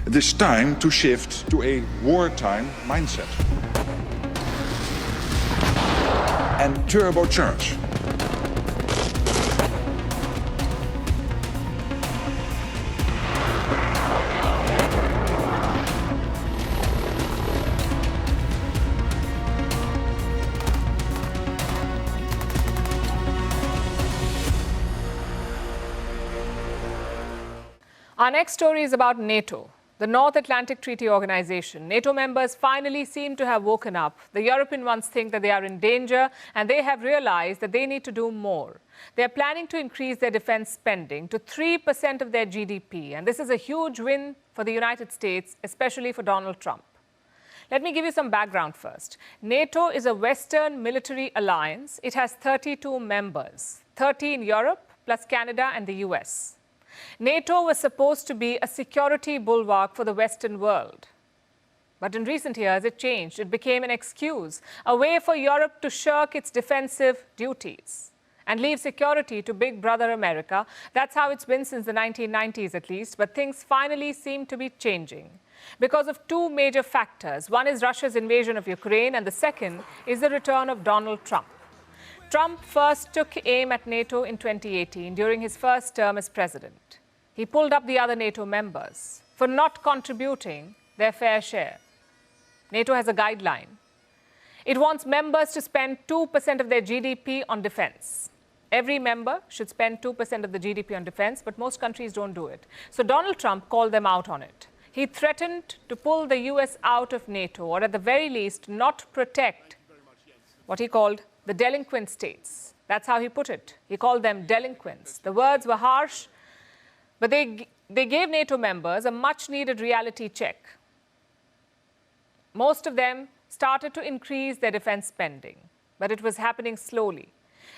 It is time to shift to a wartime mindset and turbocharge Our next story is about NATO, the North Atlantic Treaty Organization. NATO members finally seem to have woken up. The European ones think that they are in danger, and they have realized that they need to do more. They are planning to increase their defense spending to 3% of their GDP, and this is a huge win for the United States, especially for Donald Trump. Let me give you some background first. NATO is a Western military alliance. It has 32 members, 30 in Europe, plus Canada and the US. NATO was supposed to be a security bulwark for the Western world. But in recent years, it changed. It became an excuse, a way for Europe to shirk its defensive duties and leave security to Big Brother America. That's how it's been since the 1990s, at least. But things finally seem to be changing because of two major factors. One is Russia's invasion of Ukraine, and the second is the return of Donald Trump. Trump first took aim at NATO in 2018 during his first term as president. He pulled up the other NATO members for not contributing their fair share. NATO has a guideline. It wants members to spend 2% of their GDP on defense. Every member should spend 2% of the GDP on defense, but most countries don't do it. So Donald Trump called them out on it. He threatened to pull the US out of NATO, or at the very least, not protect what he called the delinquent states. That's how he put it. He called them delinquents. The words were harsh, but they gave NATO members a much-needed reality check. Most of them started to increase their defense spending, but it was happening slowly.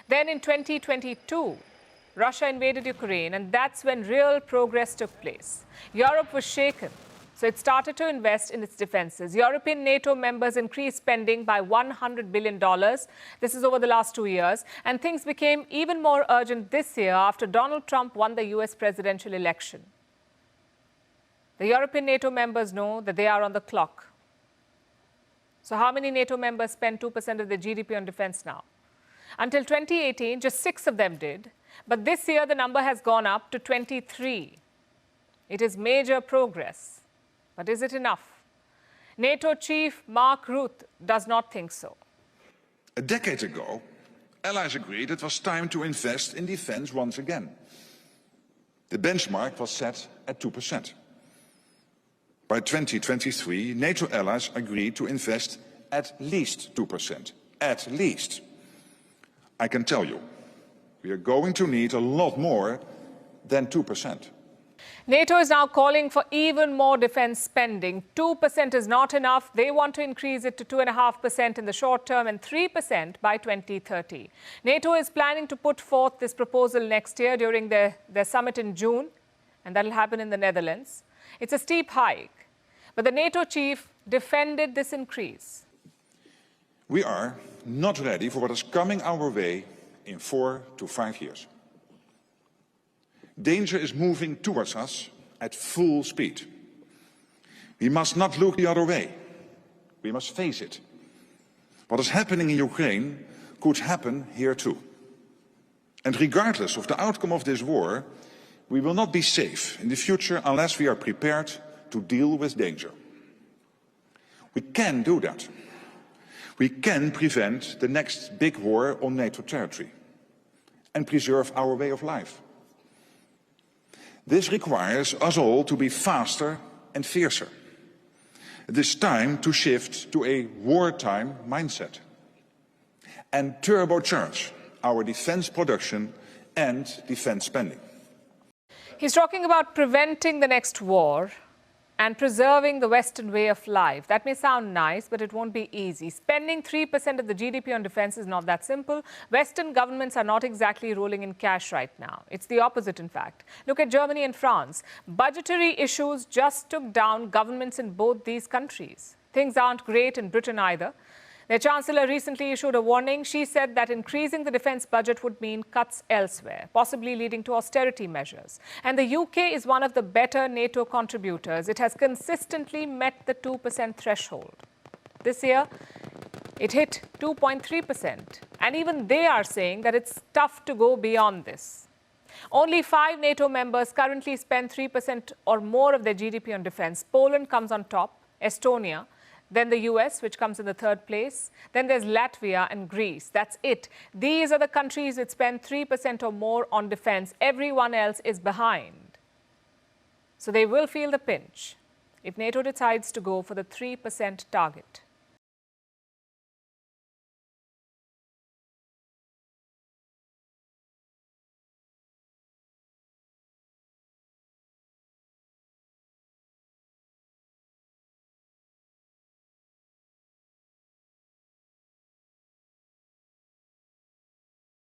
Then in 2022, Russia invaded Ukraine, and that's when real progress took place. Europe was shaken. So it started to invest in its defenses. European NATO members increased spending by $100 billion. This is over the last 2 years. And things became even more urgent this year after Donald Trump won the US presidential election. The European NATO members know that they are on the clock. So how many NATO members spend 2% of their GDP on defense now? Until 2018, just 6 of them did. But this year, the number has gone up to 23. It is major progress. But is it enough? NATO chief Mark Rutte does not think so. A decade ago, allies agreed it was time to invest in defense once again. The benchmark was set at 2%. By 2023, NATO allies agreed to invest at least 2%. At least. I can tell you, we are going to need a lot more than 2%. NATO is now calling for even more defense spending. 2% is not enough. They want to increase it to 2.5% in the short term and 3% by 2030. NATO is planning to put forth this proposal next year during their summit in June, and that will happen in the Netherlands. It's a steep hike, but the NATO chief defended this increase. We are not ready for what is coming our way in 4 to 5 years. Danger is moving towards us at full speed. We must not look the other way. We must face it. What is happening in Ukraine could happen here too. And regardless of the outcome of this war, we will not be safe in the future unless we are prepared to deal with danger. We can do that. We can prevent the next big war on NATO territory and preserve our way of life. This requires us all to be faster and fiercer. It is time to shift to a wartime mindset and turbocharge our defense production and defense spending. He's talking about preventing the next war and preserving the Western way of life. That may sound nice, but it won't be easy. Spending 3% of the GDP on defense is not that simple. Western governments are not exactly rolling in cash right now. It's the opposite, in fact. Look at Germany and France. Budgetary issues just took down governments in both these countries. Things aren't great in Britain either. Their chancellor recently issued a warning. She said that increasing the defence budget would mean cuts elsewhere, possibly leading to austerity measures. And the UK is one of the better NATO contributors. It has consistently met the 2% threshold. This year, it hit 2.3%. And even they are saying that it's tough to go beyond this. Only 5 NATO members currently spend 3% or more of their GDP on defence. Poland comes on top, Estonia, then the US, which comes in the 3rd place. Then there's Latvia and Greece. That's it. These are the countries that spend 3% or more on defence. Everyone else is behind. So they will feel the pinch if NATO decides to go for the 3% target.